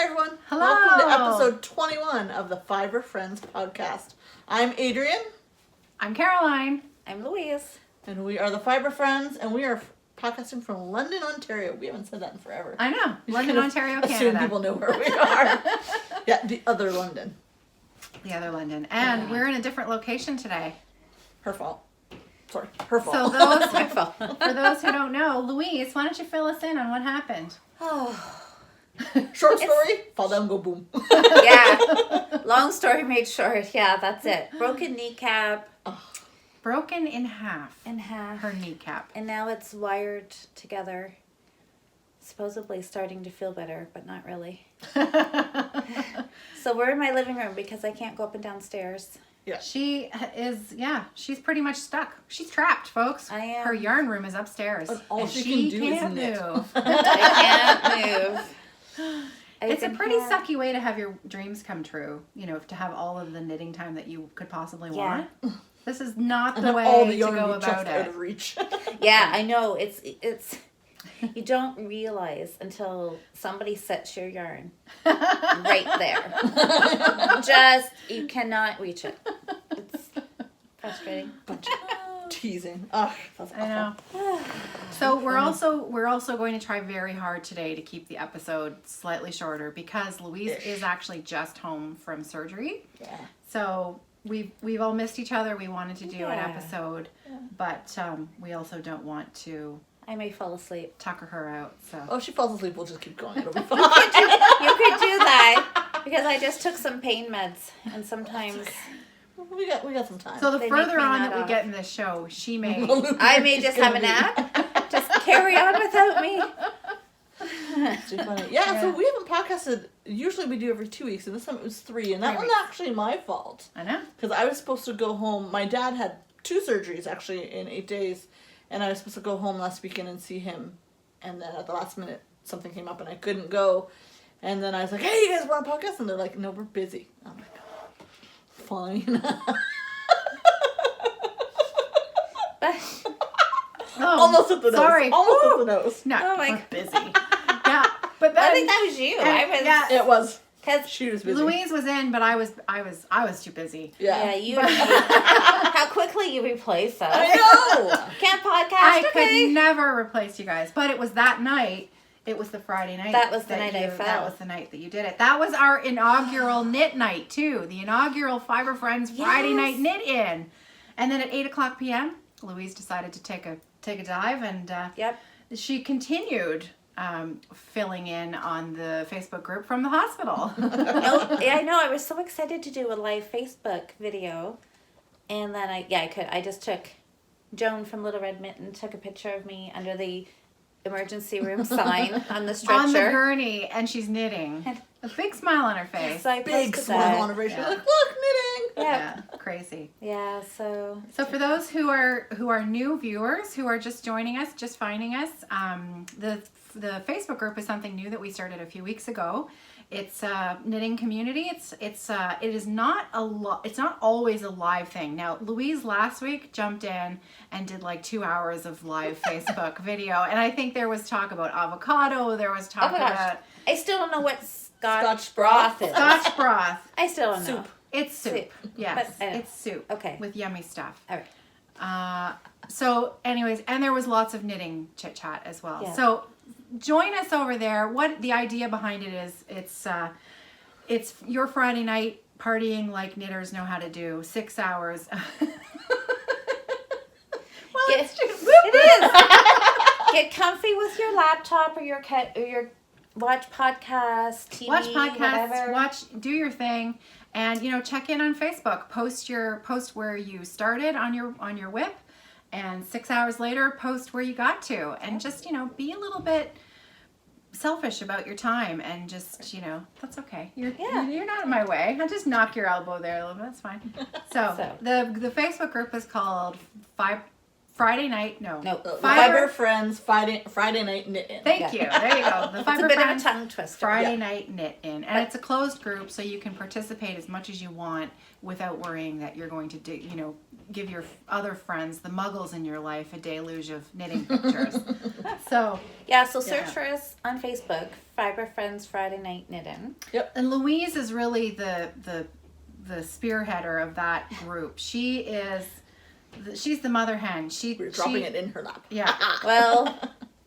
everyone. Hello. Welcome to episode 21 of the Fiber Friends podcast. I'm Adrian. I'm Caroline. I'm Louise. And we are the Fiber Friends, and we are podcasting from London, Ontario. We haven't said that in forever. I know. We London, Ontario, Canada. Assume people know where we are. Yeah, the other London. The other London. And we're in a different location today. Her fault. Sorry, her fault. So for those who don't know, Louise, why don't you fill us in on what happened? Oh, Short story, fall down, go boom. yeah. Long story made short. Yeah, that's it. Broken kneecap. Broken in half. In half. Her kneecap. And now it's wired together. Supposedly starting to feel better, but not really. So we're in my living room because I can't go up and down stairs. Yeah. She is, she's pretty much stuck. She's trapped, folks. I am. Her yarn room is upstairs. And all she she can do is can't knit. move. I can't move. It's a pretty sucky way to have your dreams come true. You know, to have all of the knitting time that you could possibly want. This is not the way all the to yarn go be just about out it. of reach. Yeah, I know. It's you don't realize until somebody sets your yarn right there. Just you cannot reach it. It's frustrating. Teasing. Ugh, that's awful. I know. So we're also going to try very hard today to keep the episode slightly shorter because Louise is actually just home from surgery. Yeah. So we've all missed each other. We wanted to do an Yeah. episode, but we also don't want to I may fall asleep. tucker her out. So Oh, if she falls asleep, we'll just keep going. It'll be fine. You could do that because I just took some pain meds and sometimes We got some time. So the They further make me on nod that we off. get in this show, she may. I may just have a nap. Just carry on without me. It's too funny. Yeah, so we haven't podcasted. Usually we do every 2 weeks, and this time it was 3, and that 3 was weeks. actually my fault. I know. Because I was supposed to go home. My dad had 2 surgeries actually in 8 days, and I was supposed to go home last weekend and see him. And then at the last minute, something came up and I couldn't go. And then I was like, "Hey, you guys want a podcast?" And they're like, "No, we're busy." I'm like, "Fine." Oh, Almost at the nose. sorry. Almost at the nose. No, Oh my we're busy. Yeah, but then I think that was you. I was yeah. It was. because She was busy. Louise was in, but I was too busy. Yeah. you. How quickly you replace us. I know. Can't podcast. I okay. could never replace you guys, but it was that night. It was the Friday night. That was the night I That fell. was the night that you did it. That was our inaugural knit night too. The inaugural Fiber Friends Friday Yes. night knit in, and then at 8:00 p.m., Louise decided to take a dive, and Yep. she continued filling in on the Facebook group from the hospital. I know. I was so excited to do a live Facebook video, and then I just took Joan from Little Red Mitten took a picture of me under the emergency room sign on the stretcher. On the gurney, and she's knitting. A big smile on her face. So I Big posted smile that. on her face. She's Yeah. like, "Look, knitting." Yeah. Crazy. Yeah. So So for those who are new viewers, who are just joining us, just finding us, the Facebook group is something new that we started a few weeks ago. It's a knitting community. It is not it's not always a live thing. Now, Louise last week jumped in and did like 2 hours of live Facebook video, and I think there was talk about avocado. There was talk oh my gosh, about I still don't know what Scotch broth. is. Scotch broth. I still don't know. Soup. It's soup. Soup. Yes, But, it's soup. Okay. With yummy stuff. All right. So anyways, and there was lots of knitting chit chat as well. Yeah. So join us over there. What the idea behind it is, it's your Friday night partying like knitters know how to do. 6 hours. Well, Get- it's just, It is. Get comfy with your laptop or your watch podcasts, TV, watch podcasts, whatever. do your thing, and check in on Facebook. Post where you started on your whip, and 6 hours later post where you got to, and just be a little bit selfish about your time, and just that's okay. You're not in my way. I'll just knock your elbow there a little bit. That's fine. So the Facebook group is called Friday night. No. Fiber Friends Friday Night Knit In. Thank you. There you go. The It's Fiber a bit Friends of a tongue twister. Friday Night Knit In. And it's a closed group, so you can participate as much as you want without worrying that you're going to give your other friends, the muggles in your life, a deluge of knitting pictures. So search for us on Facebook, Fiber Friends Friday Night Knitting. Yep. And Louise is really the spearheader of that group. She's the mother hen. We're dropping it in her lap. Yeah. Well,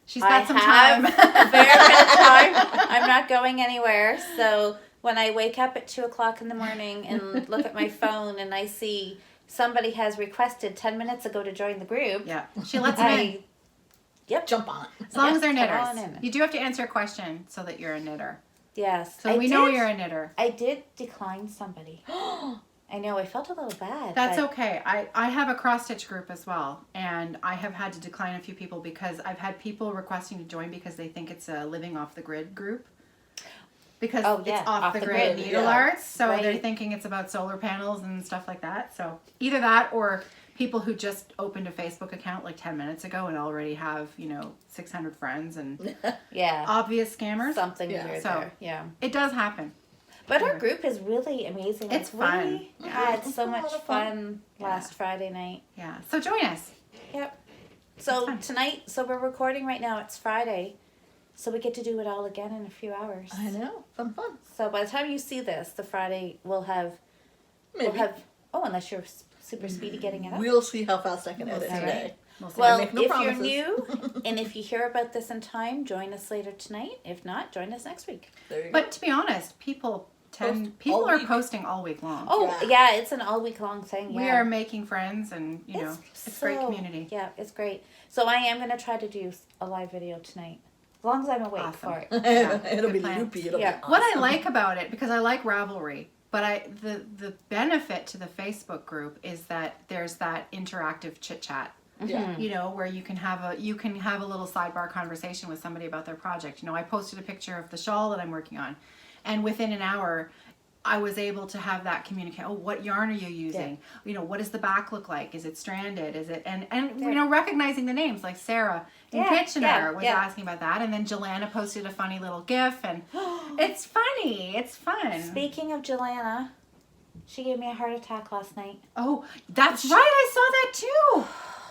She's got some have time. a fair bit of time. I'm not going anywhere. So when I wake up at 2:00 in the morning and look at my phone and I see somebody has requested 10 minutes ago to join the group. Yeah. She lets them in. Jump on it. As long as they're come on knitters. in. You do have to answer a question so that you're a knitter. Yes. So we know you're a knitter. I did decline somebody. I know, I felt a little bad. That's but okay. I have a cross stitch group as well, and I have had to decline a few people because I've had people requesting to join because they think it's a living off the grid group. Because it's off the grid needle arts, so they're thinking it's about solar panels and stuff like that. So either that or people who just opened a Facebook account like 10 minutes ago and already have 600 friends and obvious scammers. Something weird So there. Yeah. it does happen. But our group is really amazing. It's Like, fun. We had so a lot much of fun last Friday night. Yeah. So join us. Yep. So fun. tonight, we're recording right now. It's Friday. So we get to do it all again in a few hours. I know. Fun. So by the time you see this, the Friday we'll have, unless you're super speedy getting it up. We'll see how fast I can edit see. today. Well, make no if promises. you're new and if you hear about this in time, join us later tonight. If not, join us next week. There you go. But to be honest, people all are week. posting all week long. Oh, yeah, it's an all week long thing. We are making friends, and it's great community. Yeah, it's great. So I am going to try to do a live video tonight, as long as I'm awake Awesome. for it. It'll Good be plan. loopy. It'll Yeah. be awesome. What I like about it, because I like Ravelry, but the benefit to the Facebook group is that there's that interactive chit chat. Yeah. Where you can have a little sidebar conversation with somebody about their project. I posted a picture of the shawl that I'm working on, and within an hour I was able to have that communicate. Oh, what yarn are you using? What does the back look like? Is it stranded? Is it and recognizing the names, like Sarah in Kitchener was asking about that, and then Jelana posted a funny little GIF, and it's funny. It's fun. Speaking of Jelana, she gave me a heart attack last night. Oh, that's right. I saw that too.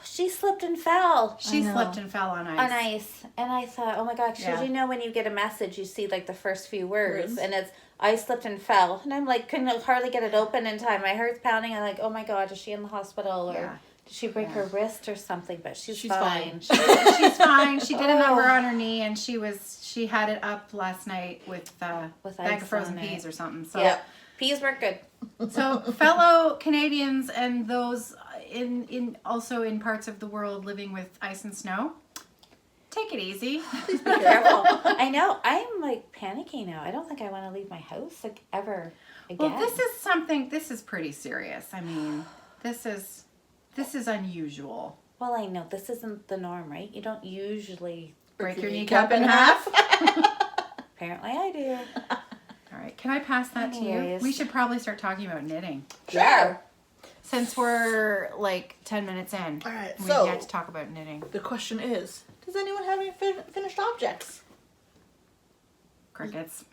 She slipped and fell. She slipped and fell on ice. On ice. And I thought, oh my gosh, Yeah. when you get a message, you see like the first few words, and it's, I slipped and fell. And I'm like, couldn't hardly get it open in time. My heart's pounding. I'm like, oh my God, is she in the hospital? Or did she break her wrist or something? But she's fine. She's fine. She did a number on her knee, and she had it up last night with bag ice of frozen on it. peas or something. So Yeah. Peas work good. So fellow Canadians and those also in parts of the world living with ice and snow, take it easy. Please be careful. I know. I'm like panicking now. I don't think I want to leave my house like ever again. Well, this is pretty serious. I mean, this is unusual. Well, I know this isn't the norm, right? You don't usually Break your kneecap in half. Apparently I do. All right, can I pass that to you? Anyways. We should probably start talking about knitting. Sure. Since we're like 10 minutes in, All right, we so- get to talk about knitting. The question is, does anyone have any finished objects? Crickets.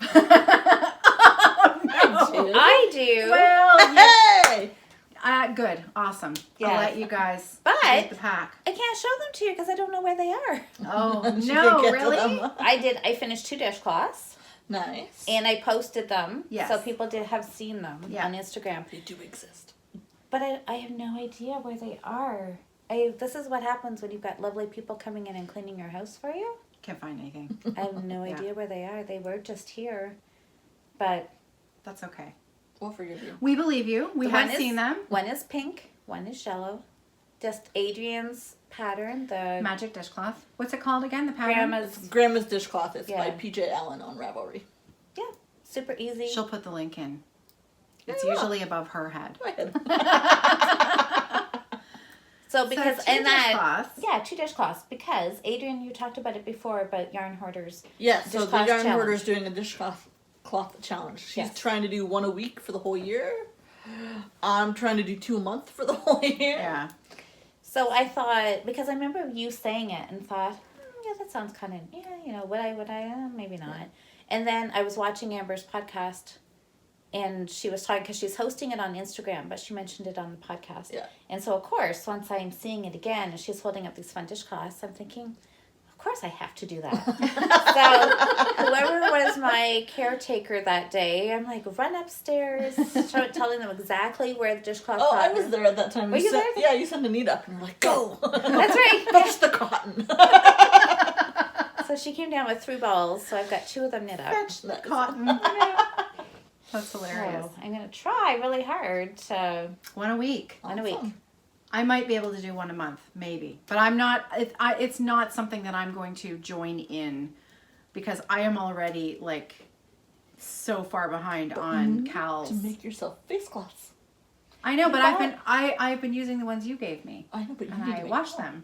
I do. Well, Hey! good, awesome. Yes. I'll let you guys But- lead the pack. I can't show them to you because I don't know where they are. Oh She no, didn't get to really? them. I finished 2 dishcloths Nice. and I posted them. Yes. So people did have seen them Yeah. on Instagram. They do exist. But I have no idea where they are. This is what happens when you've got lovely people coming in and cleaning your house for you. Can't find anything. I have no Yeah. idea where they are. They were just here. But That's okay. We'll forgive you. We believe you. We one have is- seen them. One is pink, one is yellow. Just Adrian's pattern, the Magic dishcloth. What's it called again? The pattern? Grandma's Dishcloth is by Yeah. PJ Allen on Ravelry. super easy. She'll put the link in. It's Yeah. usually above her head. Go ahead. So because two and that dishcloths. yeah, 2 dishcloths because Adrian, you talked about it before about yarn hoarders. Yeah, so the Dishcloth yarn challenge. hoarder's doing a dishcloth challenge. She's Yes. trying to do 1 a week for the whole year. I'm trying to do 2 a month for the whole year. Yeah. So I thought, because I remember you saying it and thought, yeah, that sounds kind of, would I, maybe not. And then I was watching Amber's podcast, and she was talking, because she's hosting it on Instagram, but she mentioned it on the podcast. Yeah. And so, of course, once I'm seeing it again, and she's holding up these fun dishcloths, I'm thinking, of course I have to do that. So whoever was my caretaker that day, I'm like, run upstairs, telling them exactly where the dishcloth Oh, I was there at that time. Were you there? Yeah, you sent Anita up and you're like, go. That's right. Fetch the cotton. So she came down with 3 balls, so I've got 2 of them knit up. Fetch the cotton. That's hilarious. So I'm going to try really hard to... One a week. One a week. I might be able to do one a month, maybe. But I'm not, it's not something that I'm going to join in, because I am already, like, so far behind on Cal's. To make yourself face cloths. I know, but I've been using the ones you gave me. I know, but you And need I to make washed more. them.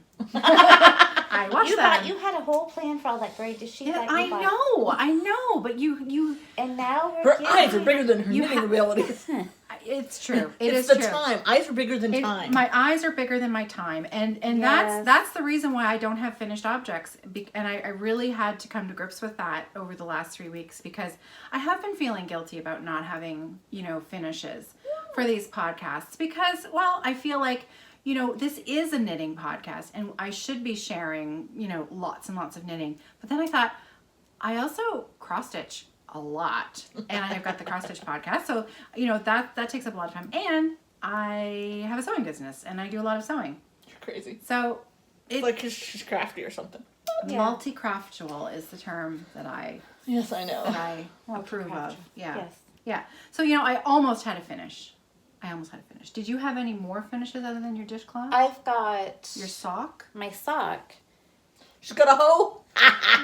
I washed them. You had a whole plan for all that braid sheet Yeah, that you bought. I know, but you. And now we're Her eyes are bigger than her knitting abilities. It's true. It's the true. time. Eyes are bigger than time. My eyes are bigger than my time, and Yes. that's the reason why I don't have finished objects. And I really had to come to grips with that over the last 3 weeks, because I have been feeling guilty about not having finishes for these podcasts, because I feel like this is a knitting podcast and I should be sharing lots and lots of knitting. But then I thought, I also cross stitch a lot, and I've got the cross stitch podcast, so that takes up a lot of time, and I have a sewing business and I do a lot of sewing. You're crazy. So It's like she's crafty or something. Yeah. multi-craftual is the term that I Yes, I know. approve of. Multi-craftual. Yeah. Yes. Yeah. So I almost had a finish. Did you have any more finishes other than your dishcloth? I've got Your sock? my sock. She's got a hoe.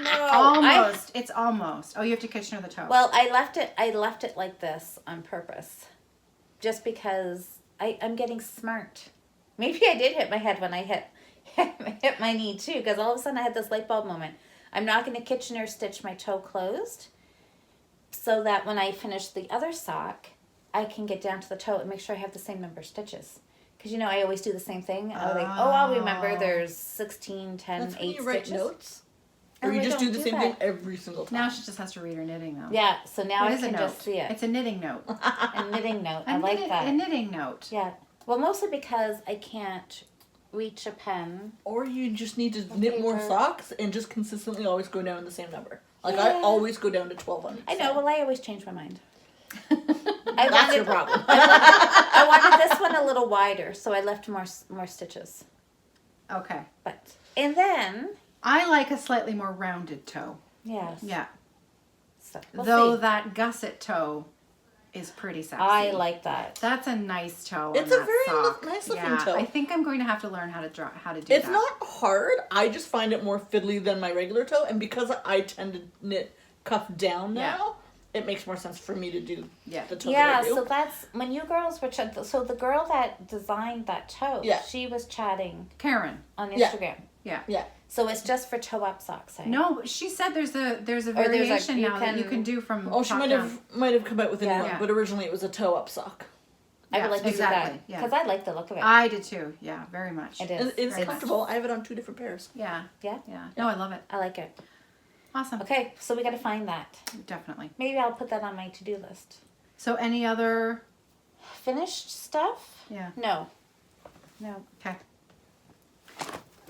No. Almost. It's almost. Oh, you have to Kitchener the toe. Well, I left it like this on purpose. Just because I'm getting smart. Maybe I did hit my head when I hit my knee too, because all of a sudden I had this light bulb moment. I'm not going to Kitchener stitch my toe closed, so that when I finish the other sock, I can get down to the toe and make sure I have the same number of stitches. Because I always do the same thing. I'm like, I'll remember there's 16, 10, That's 8 when you write stitches. notes. Oh, Or you I just don't do the do same that. thing every single time. now she just has to read her knitting though. Yeah, so now What I is a can note? just see it. It's a knitting note. A knitting note. I like that. A knitting note. Yeah. Well, mostly because I can't reach a pen. Or you just need to knit more paper. socks and just consistently always go down the same number. Like Yeah. I always go down to 12 on each I know. side. Well, I always change my mind. That's your problem. I wanted this one a little wider, so I left more stitches. Okay. And then, I like a slightly more rounded toe. yes. Yeah. So, we'll Though see. that gusset toe is pretty sexy. I like that. That's a nice toe. It's on a that very sock. nice looking yeah, toe. I think I'm going to have to learn how to do It's that. not hard. I just find it more fiddly than my regular toe, and because I tend to knit cuff down now, it makes more sense for me to do Yeah. the toe Yeah, that I do. so that's when you girls were so the girl that designed that toe, Yeah. she was chatting Karen. on Yeah. Instagram. Yeah. So it's just for toe up socks. No, but she said there's a there's a- variation you now that you can- can do from Oh, she top might down. have come out with a new Yeah. one, but originally it was a toe up sock. I Yeah, would like to exactly, do that yeah. because I like the look of it. I did too. Yeah, very much. It And is. it's very much. comfortable. I have it on 2 different pairs. Yeah. Yeah. Yeah. No, I love it. I like it. Awesome. Okay, so we got to find that. Definitely. Maybe I'll put that on my to-do list. So any other? Finished stuff? Yeah. No. Okay.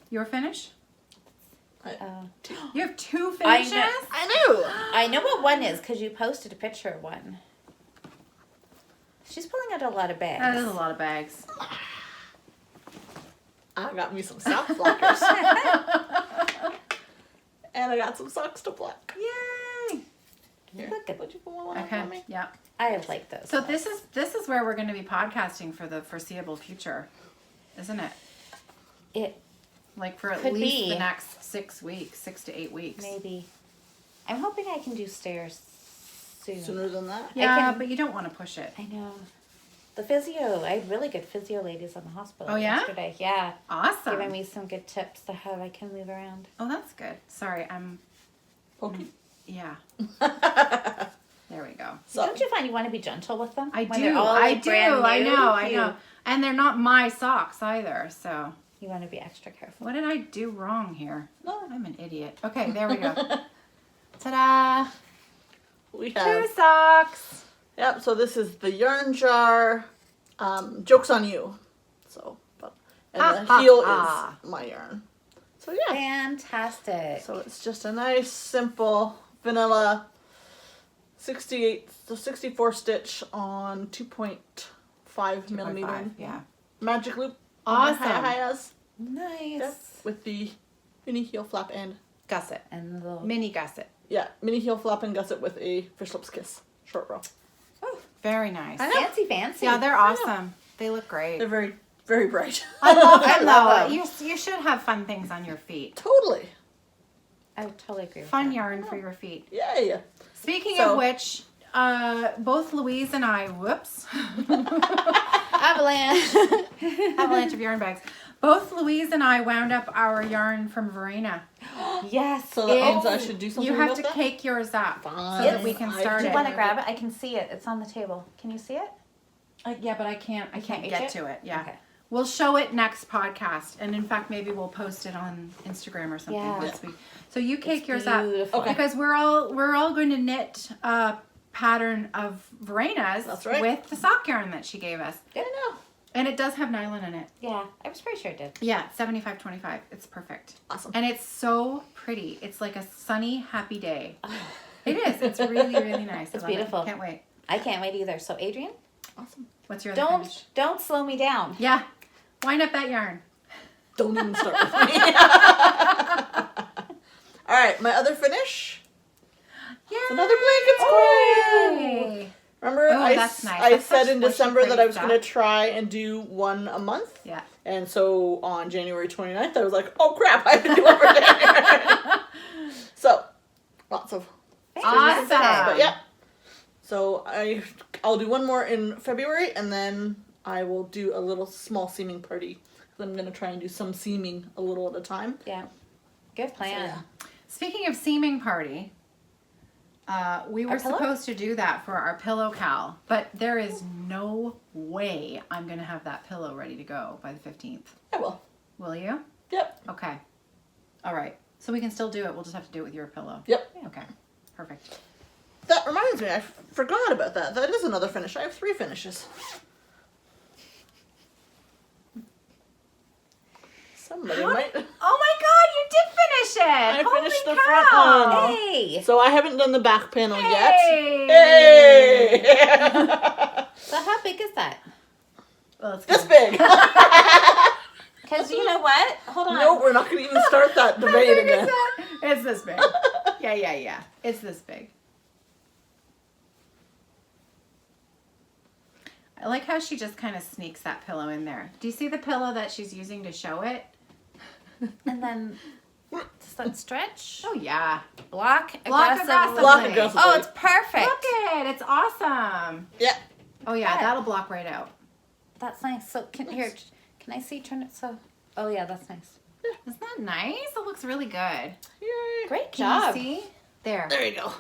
Your finish? You have 2 I finishes? know. I know. I know what one is because you posted a picture of one. She's pulling out a lot of bags. That is a lot of bags. I got me some sock blockers. And I got some socks to block. Yay! Here, Look at- would you put one on Okay. for me? Yeah. I have like those. So this is where we're going to be podcasting for the foreseeable future, isn't it? It Like for at Could least be. the next 6 weeks, 6 to 8 weeks. maybe. I'm hoping I can do stairs soon. Sooner than that. Yeah, can- but you don't want to push it. I know. The physio, I had really good physio ladies on the hospital Oh, yeah? yesterday. Yeah. Awesome. Giving me some good tips to how I can move around. Oh, that's good. Sorry, I'm. Okay. Yeah. There we go. So, Don't you find you want to be gentle with them? I When do. they're all, I like, do. brand I new? know. I You- know. And they're not my socks either. So You want to be extra careful. What did I do wrong here? No. I'm an idiot. Okay, there we go. Ta-da! We 2 have. socks. Yep. So this is the yarn jar. Joke's on you. So, and the heel is my yarn. So yeah. Fantastic. So it's just a nice, simple, vanilla 64 stitch on 2.5 millimeter 2.5, yeah. magic loop. Awesome. Hayas. Nice. Yep. With the mini heel flap and Gusset. And the little... Mini gusset. mini heel flap and gusset with a fish lips kiss short row. Oh, Very nice. I know. fancy. Yeah, they're awesome. They look great. They're very, very bright. I love them love though. them. You should have fun things on your feet. Totally. I would totally agree with Fun that. yarn for your feet. Yay. Speaking So- of which, both Louise and I, avalanche of yarn bags. Both Louise and I wound up our yarn from Verena. Yes. So that means I should do something You have about to that? cake yours up Fine. so that we can I start Do you it. want to grab it? I can see it. It's on the table. Can you see it? Yeah, but I can't can't reach get it? to it. Yeah. Okay. We'll show it next podcast, and in fact, maybe we'll post it on Instagram or something Yeah. once we. So you cake yours up Beautiful. Okay. because we're all going to knit a pattern of Verena's That's right. with the sock yarn that she gave us, I know. and it does have nylon in it. Yeah, I was pretty sure it did. Yeah, 75-25. It's perfect, Awesome. and it's so pretty. It's like a sunny, happy day. It is. It's really, really nice. It's I love it. beautiful. Can't wait. I can't wait either. So, Adrian, Awesome. What's your other finish? don't slow me down. Yeah, wind up that yarn. Don't even start with me. All right, my other finish. Yeah. It's another blanket square. Yay. Remember, Oh, that's nice. I That's said such in squishy, December that pretty I was stuff. going to try and do one a month. Yeah. And so on January 29th, I was like, oh crap, I have to do one for January. So, lots of Awesome. But yeah. So I'll do one more in February, and then I will do a little small seaming party. I'm going to try and do some seaming a little at a time. Yeah. Good plan. yeah. Speaking of seaming party, we were Our pillow? supposed to do that for our pillow cal, but there is no way I'm going to have that pillow ready to go by the 15th. I will. Will you? Yep. Okay. All right. So we can still do it. We'll just have to do it with your pillow. Yep. Okay. Perfect. That reminds me, I forgot about that. That is another finish. I have 3 finishes. Somebody might. Oh my God! You did finish it. I Holy finished the cow. front one. Hey. So I haven't done the back panel yet. Hey. Hey! So how big is that? Well, it's This good. big. Because you know what? Hold on. No, we're not going to even start that How debate big is again. that? It's this big. Yeah. It's this big. I like how she just kind of sneaks that pillow in there. Do you see the pillow that she's using to show it? And then does that stretch? Oh yeah. Block Block aggressively. Block aggressively. Oh, it's perfect. Look it. It's awesome. Yeah. Oh yeah, Good. that'll block right out. That's nice. So can I see? Turn it so. Oh yeah, that's nice. Isn't that nice? It looks really good. Yay. Great Can job. you see? There. There you go.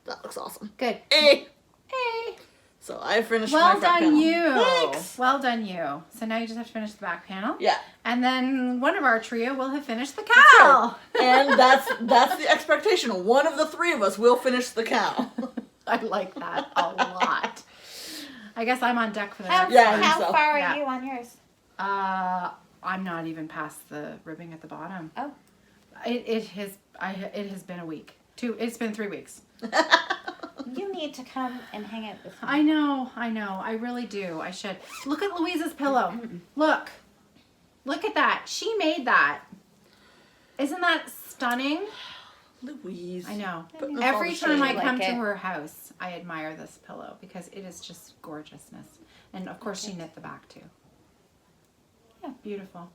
That looks awesome. Good. Hey. Hey. So I finished my Well front done panel. you. Thanks. Well done you. So now you just have to finish the back panel. Yeah. And then one of our trio will have finished the That's cowl. And that's the expectation. One of the 3 of us will finish the cow. I like that a lot. I guess I'm on deck for the How, next Yeah, I one. think how so. far Yeah. are you on yours? I'm not even past the ribbing at the bottom. Oh. It has been a week. It's been 3 weeks. You need to come and hang out with me. I know. I really do. I should. Look at Louise's pillow. Look at that. She made that. Isn't that stunning? Louise. I know. Putting us Every all to time I shame. come Like to it. her house, I admire this pillow because it is just gorgeousness. And of course, she knit the back too. Yeah, beautiful.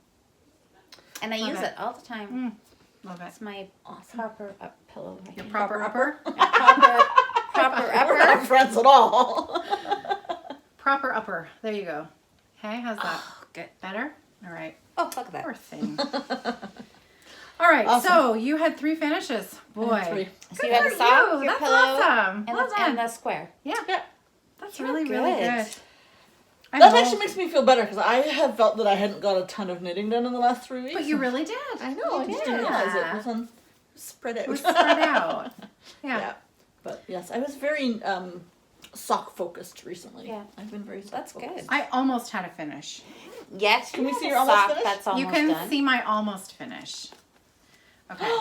And I Love use it. it all the time. Love it. It's my proper up pillow. Right Your here. proper upper? proper We're not upper. friends at all. Proper upper. There you go. Okay, how's that? Good. Better? All right. Oh, look at that. Poor thing. All right, Awesome. so you had 3 finishes. Boy. I had 3. So Good you have for a sock, you. your That's pillow, awesome. and, well and done. the square. Yeah, Yeah. that's You're really, really good. good. That actually makes me feel better because I have felt that I hadn't got a ton of knitting done in the last 3 weeks. But you really did. I know. I just didn't realize it was on spread out. It was spread out. Yeah. But yes, I was very sock focused recently. Yeah. I've been very sock That's focused. good. I almost had a finish. Yes. Can we you see have your a almost sock finish? That's almost You can done. see my almost finish. Okay.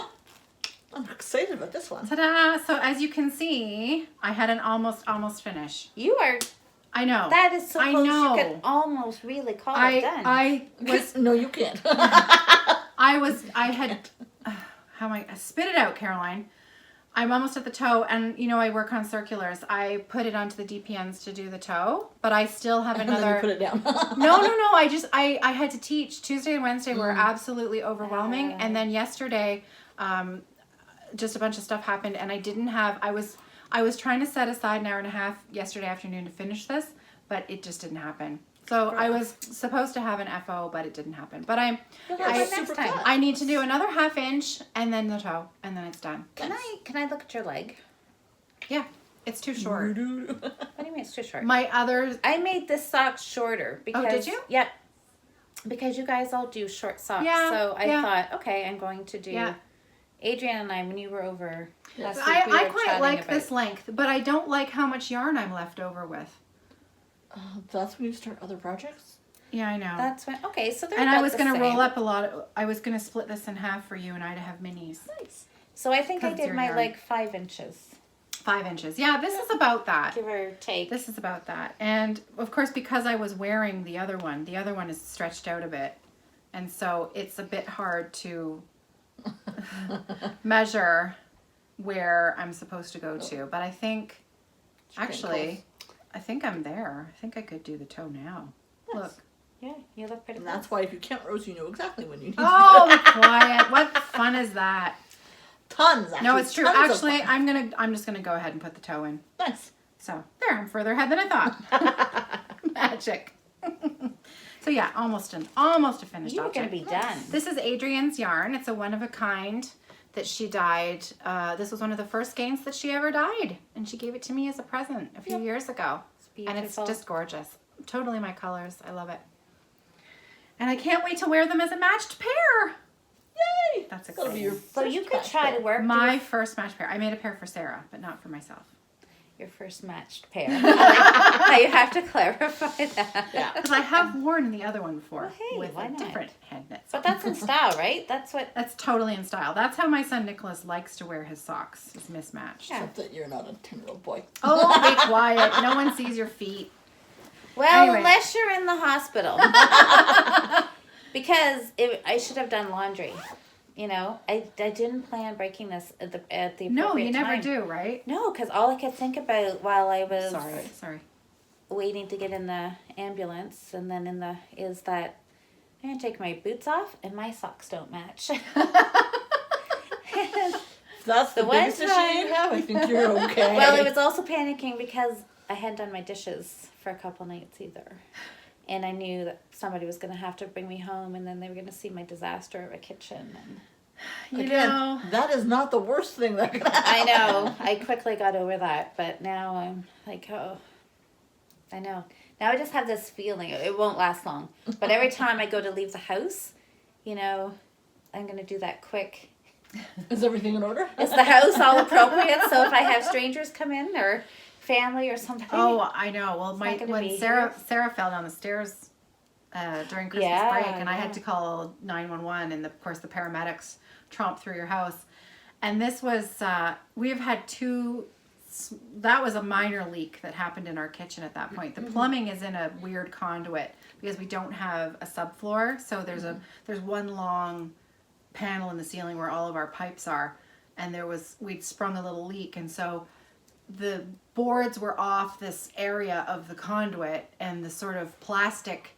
I'm excited about this one. Ta-da! So as you can see, I had an almost finish. You are. I know. That is so I close. know. You could almost really call it done. I was No, you can't. spit it out, Caroline. I'm almost at the toe, and you know I work on circulars. I put it onto the DPNs to do the toe, but I still have And then you another. put it down. No. I had to teach. Tuesday and Wednesday were absolutely overwhelming, and then yesterday, just a bunch of stuff happened, and I didn't have. I was trying to set aside an hour and a half yesterday afternoon to finish this, but it just didn't happen. So I was supposed to have an FO, but it didn't happen. But next time. I need to do another 1/2 inch and then the toe, and then it's done. Can I look at your leg? Yeah, it's too short. What do you mean it's too short? My other, I made this sock shorter because. Oh, did you? Yep. Because you guys all do short socks, Yeah, so I yeah. thought, okay, I'm going to do. Yeah. Adrienne and I, when you were over last week, I we were quite chatting like about. this length, but I don't like how much yarn I'm left over with. That's when you start other projects? Yeah, I know. That's when. Okay, so they're And I about was the going to roll same. up a lot. I was going to split this in half for you and I to have minis. Nice. So I think I 'Cause did your my yarn. leg 5 inches, 5 inches. Yeah, this is about that. give or take. This is about that. And of course, because I was wearing the other one is stretched out a bit. And so it's a bit hard to measure where I'm supposed to go to. But I think, actually, I think I'm there. I think I could do the toe now. Yes. Look. Yeah, you look pretty. And that's why if you count rows, you know exactly when you need Oh, to. be quiet. What fun is that? Tons, actually. No, it's true. Tons of Actually, fun. I'm just gonna go ahead and put the toe in. Nice. So there, I'm further ahead than I thought. Magic. So yeah, almost a finished You were object. gonna be done. This is Adrienne's yarn. It's a one of a kind that she dyed. This was one of the first skeins that she ever dyed, and she gave it to me as a present a few years ago. And it's beautiful. just gorgeous. Totally my colors. I love it. And I can't wait to wear them as a matched pair. Yay! That's That'll be exciting. your So first you could match try pair. to work My first matched pair. I made a pair for Sarah, but not for myself. your first matched pair. Now you have to clarify that. Yeah. Because I have worn the other one before Well, hey, with why a not? different hand knit. But that's in style, right? That's what. That's totally in style. That's how my son Nicholas likes to wear his socks. Is mismatched. Yeah. Except that you're not a 10-year-old boy. Oh, be quiet. No one sees your feet. Well, Anyway. unless you're in the hospital. Because I should have done laundry. You know, I didn't plan breaking this at the appropriate No, you never time. do, right? No, because all I could think about while I was Sorry. waiting to get in the ambulance and then is that I'm gonna take my boots off and my socks don't match. If that's the The one biggest issue you time- have, I think you're okay. Well, I was also panicking because I hadn't done my dishes for a couple nights either. And I knew that somebody was going to have to bring me home and then they were going to see my disaster of a kitchen. And You Again, know, that is not the worst thing that could happen. I know. I quickly got over that. But now I'm like, oh, I know. Now I just have this feeling. It won't last long. But every time I go to leave the house, you know, I'm going to do that quick. Is everything in order? Is the house all appropriate? So if I have strangers come in or family or somebody. oh, I know. Well, not gonna when be Sarah fell down the stairs during Christmas Yeah, break, and I yeah. had to call 911, and of course the paramedics tromped through your house. And this was we have had that was a minor leak that happened in our kitchen at that point. The plumbing is in a weird conduit because we don't have a subfloor, so there's one long panel in the ceiling where all of our pipes are, and we'd sprung a little leak, and so the boards were off this area of the conduit, and the sort of plastic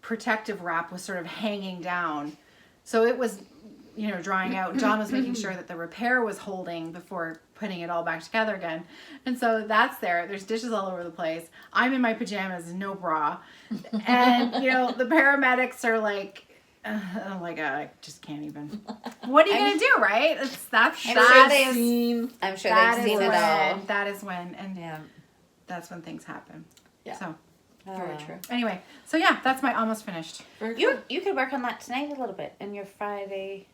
protective wrap was sort of hanging down, so it was drying out. John was making sure that the repair was holding before putting it all back together again, and so there's dishes all over the place. I'm in my pajamas, no bra, and the paramedics are like, oh my god, I just can't even. What are you gonna do, right? That's I'm that sure is Scene. I'm sure that they've is seen when it all. that is when, and Yeah. that's when things happen. Yeah. So Very true. Anyway, so yeah, that's my almost finished. Very You cool. you could work on that tonight a little bit in your Friday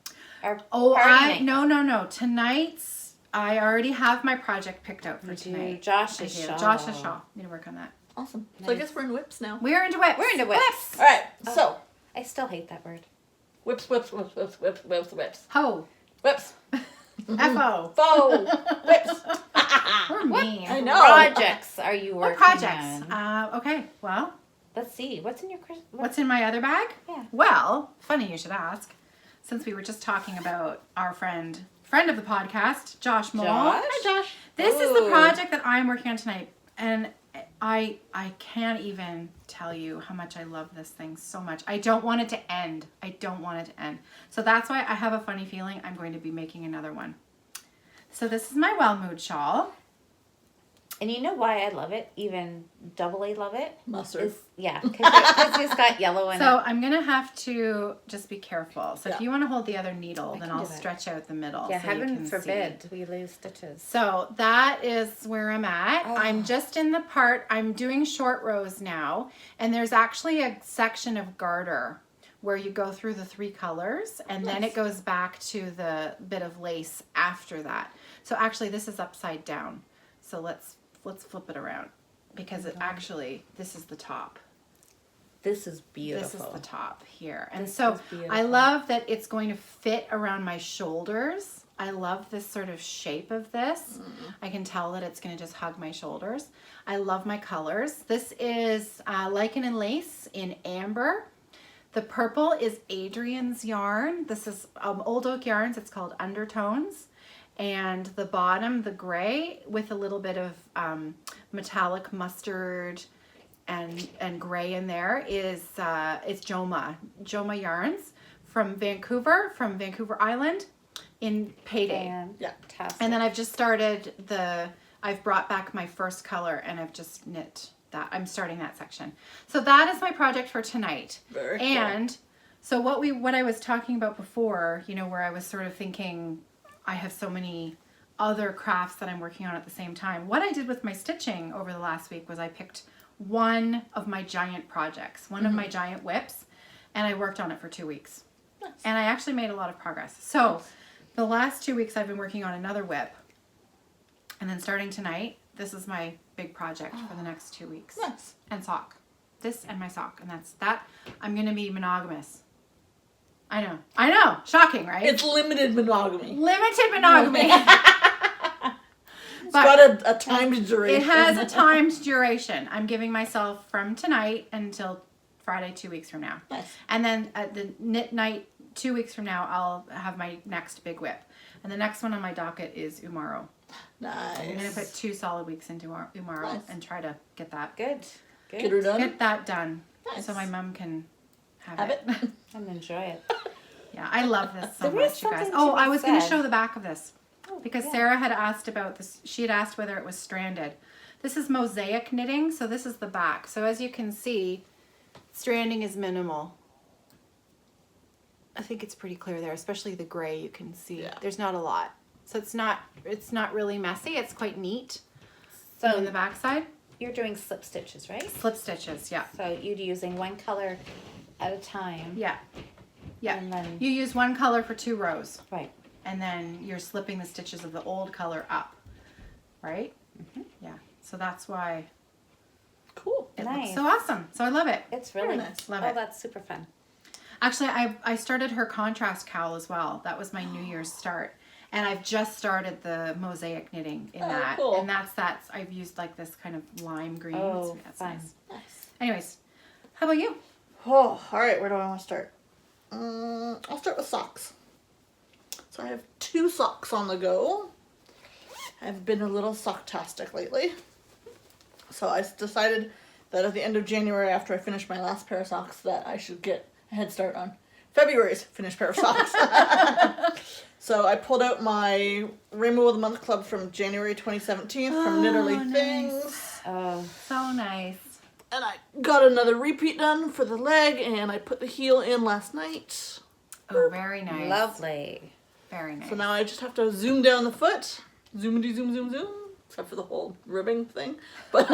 or Oh, party night. no. Tonight's, I already have my project picked out for You do tonight. Josh's I do. shawl. Josh's shawl. Need to work on that. Awesome. So I guess we're in whips now. We're into whips. We're into whips. All right. Oh. So I still hate that word. whips. Ho. Whips. F-O. Faux. Whips. We're mean. I know. Projects are you What working projects? on? Okay, well, Let's see. What's in your what's in my other bag? Yeah. Well, funny you should ask. Since we were just talking about our friend of the podcast, Josh Moll. Josh? Hi, Josh. This is the Ooh. project that I'm working on tonight, and I can't even tell you how much I love this thing so much. I don't want it to end. So that's why I have a funny feeling I'm going to be making another one. So this is my Well Mood shawl. And you know why I love it? Even double A love it? Mustard. Is, yeah, because it's got yellow in So it. I'm going to have to just be careful. So if Yeah. you want to hold the other needle, I then can I'll do that. stretch out the middle. Yeah, so you heaven can forbid see. we lose stitches. So that is where I'm at. Oh. I'm just in the part, I'm doing short rows now, and there's actually a section of garter where you go through the 3 colors, and then it goes back to the bit of lace after that. So actually this is upside down. So let's flip it around, because it actually, this is the top. This is beautiful. This is the top here. And This so is beautiful. I love that it's going to fit around my shoulders. I love this sort of shape of this. I can tell that it's going to just hug my shoulders. I love my colors. This is Lichen and Lace in amber. The purple is Adrian's yarn. This is Old Oak Yarns. It's called Undertones. And the bottom, the gray, with a little bit of metallic mustard and gray in there, is it's Joma Yarns from Vancouver Island in Payday. Fantastic. And then I've just started I've brought back my first color, and I've just knit that. I'm starting that section. So that is my project for tonight. Very cool. And so what I was talking about before, you know, where I was sort of thinking I have so many other crafts that I'm working on at the same time. What I did with my stitching over the last week was I picked one of my giant projects, one of my giant whips, and I worked on it for 2 weeks. Nice. And I actually made a lot of progress. So the last 2 weeks I've been working on another whip. And then starting tonight, this is my big project for the next 2 weeks. Nice. And sock. This and my sock. And that's that. I'm going to be monogamous. I know. Shocking, right? It's limited monogamy. Limited monogamy. It's got a timed duration. It has a timed duration. I'm giving myself from tonight until Friday 2 weeks from now. Nice. And then at the knit night 2 weeks from now, I'll have my next big whip. And the next one on my docket is Umaro. Nice. I'm going to put 2 solid weeks into Umaro Nice. and try to get that Good. Get her done. get that done. Nice. So my mom can have Have it. it. And enjoy it. Yeah, I love this so There is much, you guys. something Oh, to be I was going to said. show the back of this. Oh, Because yeah. Sarah had asked about this. She had asked whether it was stranded. This is Mosaic Knitting, so this is the back. So as you can see, stranding is minimal. I think it's pretty clear there, especially the gray you can see. Yeah. There's not a lot. So it's not really messy. It's quite neat. So in the back side, you're doing slip stitches, right? slip stitches, yeah. So you'd using one color at a time. Yeah. Yeah. And then, You use one color for 2 rows. right. And then you're slipping the stitches of the old color up, right? Yeah. So that's why Cool. it Nice. looks so awesome. So I love it. It's really Very nice. Love Oh, it. that's super fun. Actually, I started her contrast cowl as well. That was my New Year's start. And I've just started the Mosaic Knitting in Oh, that. cool. And that's I've used like this kind of lime green. Oh, So that's fun. nice. Nice. Anyways, how about you? Oh, all right. Where do I want to start? I'll start with socks. So I have 2 socks on the go. I've been a little socktastic lately. So I decided that at the end of January, after I finished my last pair of socks, that I should get a head start on February's finished pair of socks. So I pulled out my Rainbow of the Month Club from January 2017 from Knitterly nice. Things. Oh, So nice. And I got another repeat done for the leg, and I put the heel in last night. Oh, very nice. lovely. Very nice. So now I just have to zoom down the foot. Zoomity zoom zoom zoom. Except for the whole ribbing thing. But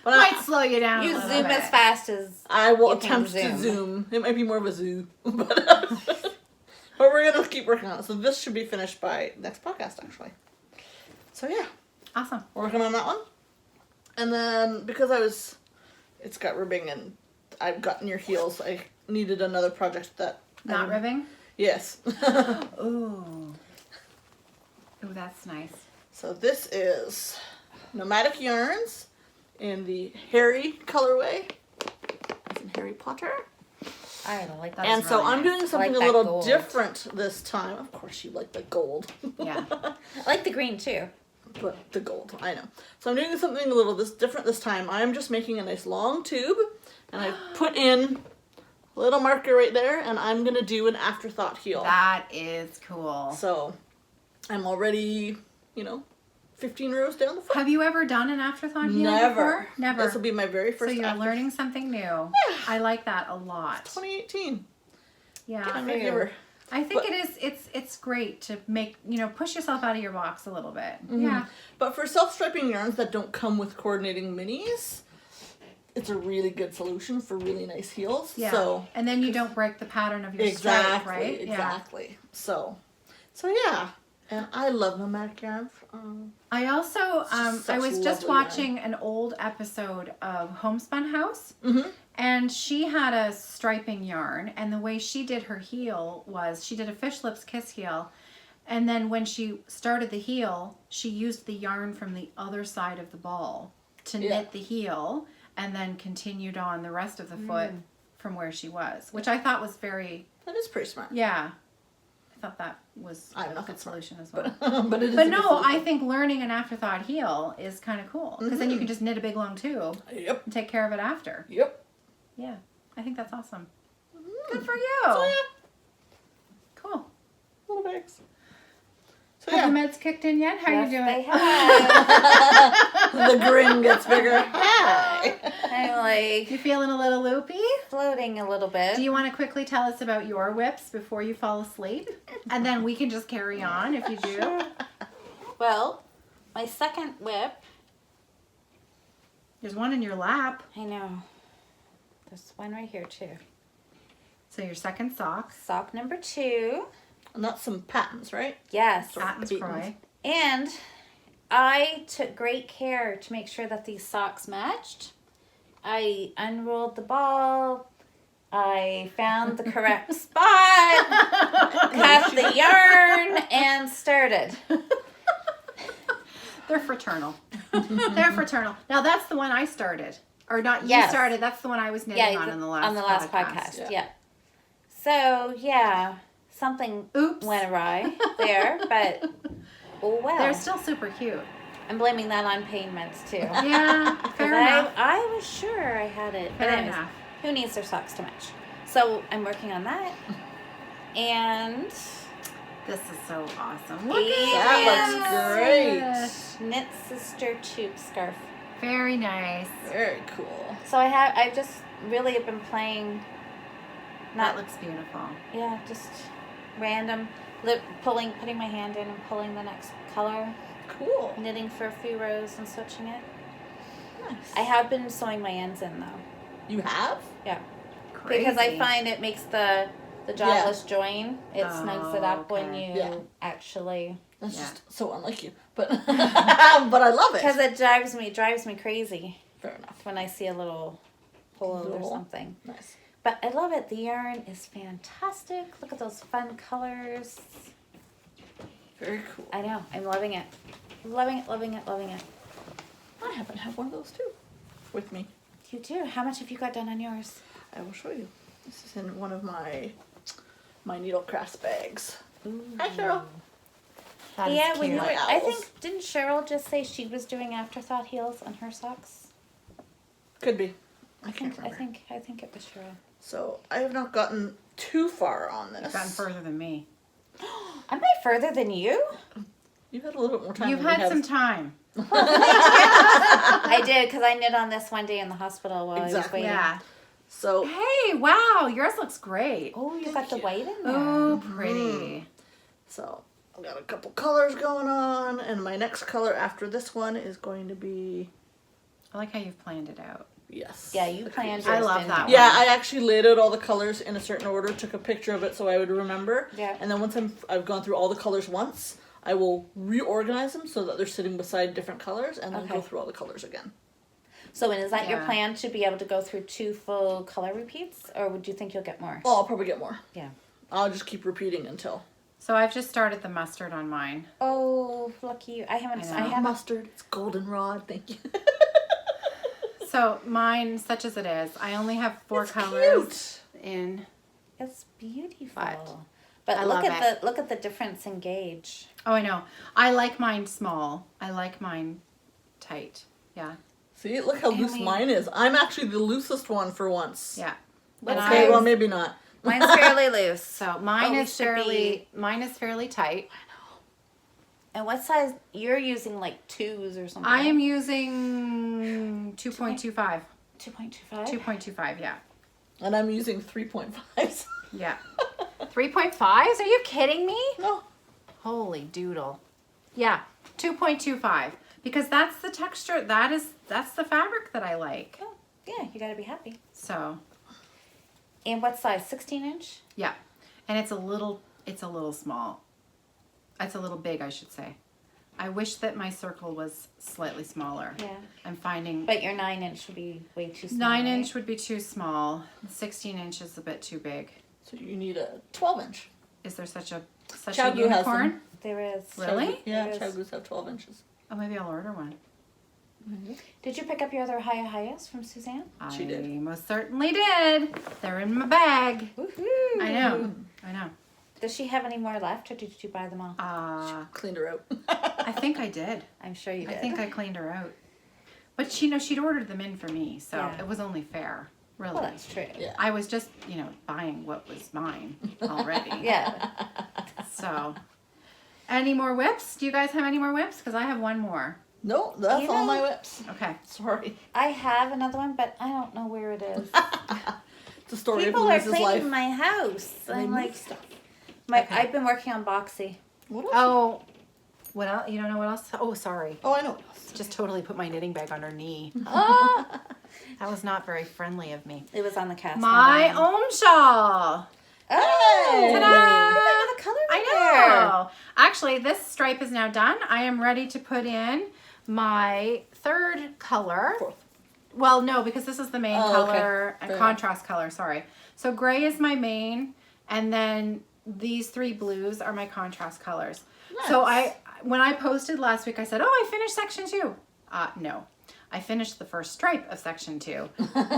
But Might slow you down. You a little zoom bit. as fast as I will You can attempt to zoom. zoom. It might be more of a zoo, but we're gonna keep working on it. So this should be finished by next podcast, actually. So yeah, Awesome. we're working on that one. And then because it's got ribbing and I've gotten your heels, I needed another project that. Not ribbing? Yes. Ooh. Ooh, that's nice. So this is Nomadic Yarns in the Harry colorway. It's in Harry Potter. I like that. And so really I'm nice. doing something like a that little gold. different this time. Of course you like the gold. Yeah. I like the green too. But the gold, I know. So I'm doing something a little different this time. I'm just making a nice long tube, and I put in a little marker right there, and I'm gonna do an afterthought heel. That is cool. So I'm already, 15 rows down the front. Have you ever done an afterthought heel Never. before? Never. This will be my very So first. you're learning something new. Yeah. I like that a lot. 2018. Yeah. I'm gonna give her. I think But- it is. It's great to make push yourself out of your box a little bit. Mm-hmm. Yeah. But for self-striping yarns that don't come with coordinating minis, it's a really good solution for really nice heels. Yeah. So And then you don't break the pattern of your stripe, right? Exactly. So yeah. And I love nomadic yarns. I also Such I was just lovely yarn. watching an old episode of Homespun House. Mm-hmm. And she had a striping yarn, and the way she did her heel was she did a fish lips kiss heel, and then when she started the heel, she used the yarn from the other side of the ball to Yeah. knit the heel, and then continued on the rest of the foot from where she was, which I thought was very, That is pretty smart. yeah. I thought that was I'm a not good that smart. solution as well. But it is. But a good no, solution. I think learning an afterthought heel is kind of cool, because then you Mhm. can just knit a big long tube Yep. and take care of it after. Yep. Yeah, I think that's awesome. Mm. Good for you. So yeah, Cool. little bags. So Have yeah, the meds kicked in yet? How Yes, you they doing? have. the grin gets bigger. Hi. I'm like You feeling a little loopy? floating a little bit. Do you want to quickly tell us about your whips before you fall asleep? And then we can just carry on if you do. Well, my second whip. There's one in your lap. I know. There's one right here too. So your second socks. Sock number 2. And that's some patterns, right? Yes. Patton's Beatings. Croy. And I took great care to make sure that these socks matched. I unrolled the ball. I found the correct spot, cut the yarn, and started. They're fraternal. They're fraternal. Now that's the one I started. Or not you Yes. started. That's the one I was knitting Yeah, on in the last podcast. Yeah. Yeah. So yeah, something Oops. went awry there, but oh well. They're still super cute. I'm blaming that on pain meds too. Yeah, fair 'Cause enough. I was sure I had it. But Fair anyways, enough. who needs their socks to match? So I'm working on that. And This is so awesome. Look That looks great. Knit Sister Tube Scarf. Very nice. Very cool. So I just really have been playing. That looks beautiful. Yeah, just random, putting my hand in and pulling the next color, Cool. knitting for a few rows and switching it. Nice. I have been sewing my ends in though. You have? Yeah, Crazy. because I find it makes the jobless join. It snugs it up when okay. you Yeah. actually. That's Yeah. just so unlike you, but but I love it. Because it drives me crazy Fair enough. when I see a little hole or Little. something. Nice. But I love it. The yarn is fantastic. Look at those fun colors. Very cool. I know. I'm loving it. Loving it, loving it, loving it. I happen to have one of those too, with me. You do. How much have you got done on yours? I will show you. This is in one of my needle crafts bags. Hi, Cheryl. That is yeah, cute. we know. My I owls. think didn't Cheryl just say she was doing afterthought heels on her socks? Could be. I can't I remember. think it was Cheryl. So I have not gotten too far on this. You've gotten further than me. Am I further than you? You've had a little bit more time. You've than we had have. some time. I did because I knit on this one day in the hospital while I was Exactly. waiting. Yeah. So Hey, wow, yours looks great. Oh, you Thank got the you. white in there. Oh, pretty. So I've got a couple colors going on, and my next color after this one is going to be I like how you've planned it out. Yes. Yeah, you planned I yours, love didn't that you? Yeah, I actually laid out all the colors in a certain order, took a picture of it so I would remember. Yeah. And then once I've gone through all the colors once, I will reorganize them so that they're sitting beside different colors and then go Okay. through all the colors again. So, and is that your Yeah. plan to be able to go through 2 full color repeats, or would you think you'll get more? Oh, I'll probably get more. Yeah. I'll just keep repeating until. So I've just started the mustard on mine. Oh, lucky you! I haven't. I I, know. haven't. Mustard, it's goldenrod, thank you. So mine, such as it is, I only have 4 It's colors in. It's beautiful. But I look love at the difference in gauge. Oh, I know. I like mine small. I like mine tight. Yeah. See, look how Can loose we- mine is. I'm actually the loosest one for once. Yeah. What's And Okay, yours? well maybe not. Mine's fairly loose. So mine Oh, is mine is fairly tight. And what size? You're using like 2s or something. I am using 2.25. 2.25. 2.25, yeah. And I'm using 3.5s. Yeah. 3.5s? Are you kidding me? No. Holy doodle. Yeah, 2.25 because that's the texture, that's the fabric that I like. Oh, yeah, you got to be happy. So, And what size? 16-inch? yeah. And it's a little small. It's a little big, I should say. I wish that my circle was slightly smaller. Yeah. I'm finding But your 9-inch would be way too small. 9-inch would be too small. 16-inch is a bit too big. So you need a 12-inch. Is there such a Chow Gu has unicorn? them. There is. Really? Yeah, There is. Chow Gus have 12 inches. Oh, maybe I'll order one. Did you pick up your other Hayas from Suzanne? She did. I most certainly did. They're in my bag. Woohoo! I know. I know. Does she have any more left, or did you buy them all? Cleaned her out. I think I did. I'm sure you I did. think I cleaned her out. But she'd ordered them in for me, so Yeah. it was only fair, really. Well, that's true. Yeah. I was just, buying what was mine already. Yeah. So, any more whips? Do you guys have any more whips? Because I have one more. No, that's You all know- my whips. Okay. Sorry. I have another one, but I don't know where it is. It's the story People of are Louise's cleaning life. my house. And they I'm move like, stuff. Okay. I've been working on Boxy. What else? Oh, what else? You don't know what else? Oh, sorry. Oh, I know. Just totally put my knitting bag on her knee. Oh, That was not very friendly of me. it was on the cast. My own shawl. Oh, Ta-da! you got the color in I know. Actually, this stripe is now done. I am ready to put in my third color. Fourth. Well, no, because this is the main Oh, okay. color and Fair contrast color. Sorry. So gray is my main, and then these 3 blues are my contrast colors. So Nice. when I posted last week, I said, "Oh, I finished section 2." No, I finished the first stripe of section 2.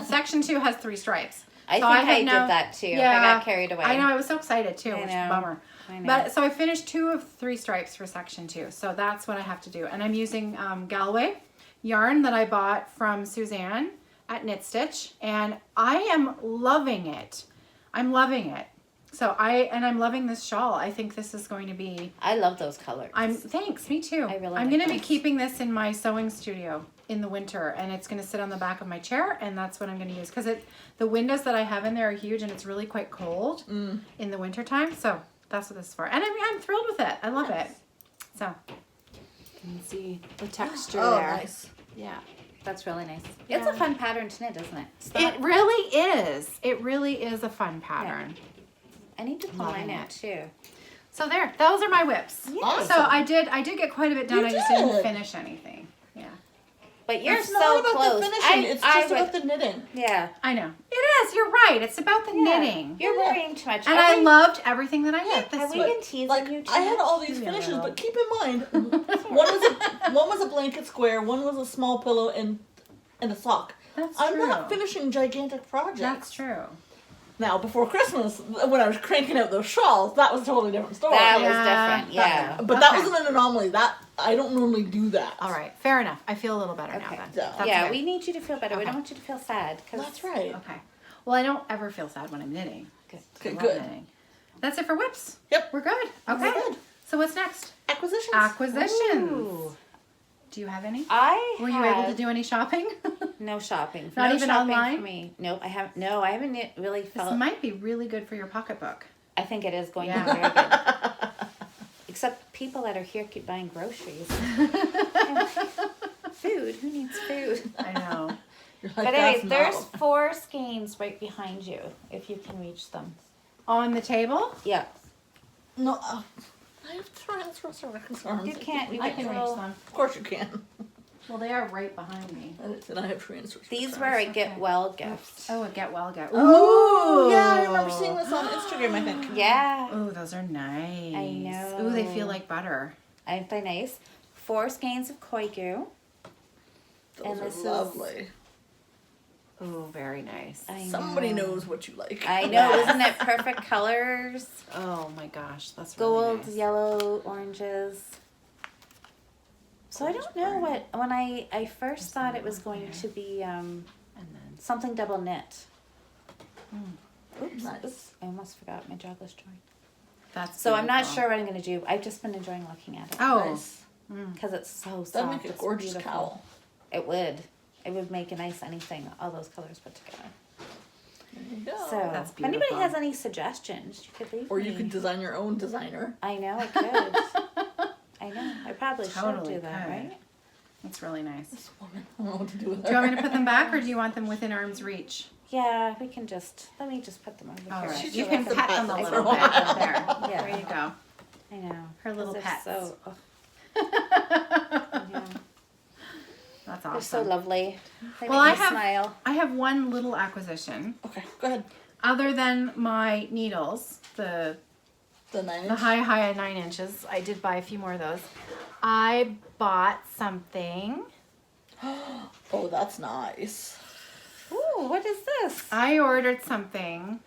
Section 2 has 3 stripes. I So think have I did now- that too. Yeah, I got carried away. I know. I was so excited too. I Which is know. a bummer. I know. But so I finished 2 of 3 stripes for section 2. So that's what I have to do. And I'm using Galway yarn that I bought from Suzanne at Knit Stitch, and I am loving it. I'm loving it. So I'm loving this shawl. I think this is going to be. I love those colors. Thanks, me too. I really I'm like going to be those. keeping this in my sewing studio in the winter, and it's going to sit on the back of my chair, and that's what I'm going to use because the windows that I have in there are huge, and it's really quite cold in the winter time. So that's what this is for, and I'm thrilled with it. I love it. So you can see the texture Oh, there. nice. Yeah. That's really nice. Yeah. It's a fun pattern to knit, isn't it? It's not- It really is. It really is a fun pattern. I need to pull Loving mine it. out too. So there, those are my whips. Awesome. So I did get quite a bit done. You I just didn't did. finish anything. Yeah. But you're It's so not about close. the finishing. It's just about would- the knitting. Yeah. I know. It is. You're right. It's about the knitting. You're worrying too much. And I loved everything that I knit Have this we week. been teasing Like you too I had much? all these Maybe a finishes, little. but keep in mind, one was a blanket square, one was a small pillow, and a sock. That's I'm true. not finishing gigantic projects. That's true. Now, before Christmas, when I was cranking out those shawls, that was a totally different story. That Yeah. was different. Yeah. But that Okay. wasn't an anomaly. That I don't normally do that. All right. Fair enough. I feel a little better now Okay. then. Yeah. That's Yeah, good. we need you to feel better. We Okay. don't want you to feel sad. 'Cause That's right. Okay. Well, I don't ever feel sad when I'm knitting. Good. I Okay, love good. knitting. That's it for whips. Yep. We're good. Okay. We're good. So what's next? Acquisitions. Acquisitions. Ooh. Do you have any? Were you able to do any shopping? No shopping. Not no even shopping online? for me. Nope. I haven't. No, I haven't really This felt. might be really good for your pocketbook. I think it is going Yeah. to be very good. Except people that are here keep buying groceries. food. Who needs food? I know. You're like, But anyways, "That's there's not-" 4 skeins right behind you, if you can reach them. On the table? Yeah. No, I have Tyrannosaurus arms. You can't. You I get can reach little- them. Of course you can. Well, they are right behind me. And I have Tyrannosaurus. These were a get Okay. well gift. Oh, a get well get. Oh, yeah, I remember seeing this on Instagram, I think. Yeah. Oh, those are nice. I know. Ooh, they feel like butter. Aren't they nice? 4 skeins of koi goo. Those And are this is- lovely. Ooh, very nice. I Somebody know. knows what you like. I know, isn't it perfect colors? Oh my gosh, that's really Gold, nice. yellow, oranges. So I don't know what, when I first thought it was going to be And then something double knit. Oops, Nice. oops, I almost forgot my jogless joint. that's So I'm not beautiful. sure what I'm going to do. I've just been enjoying looking at it. Oh, Nice. Because it's so soft. That'd make a it's gorgeous beautiful. cowl. It would. It would make a nice anything, all those colors put together. There you go. So that's if anybody beautiful. has any suggestions, you could leave Or me. you could design your own designer. I know, I could. I know. I probably Totally should do that, could. right? that's really nice. This woman, I don't know what to do with her. Do you want me to put them back, or do you want them within arm's reach? Yeah, we can just, let me just put them over All here. right, She's you just can wants to pet pet them a them little for a bit. while. There, Yeah. there you go. I know. Her little 'Cause they're pets. So, oh, yeah. That's They're so awesome. lovely. They Well, make I me have- smile. I have one little acquisition. Okay, go ahead. Other than my needles, the The 9 the inch. high 9 inches, I did buy a few more of those. I bought something. Oh, that's nice. Ooh, what is this? I ordered something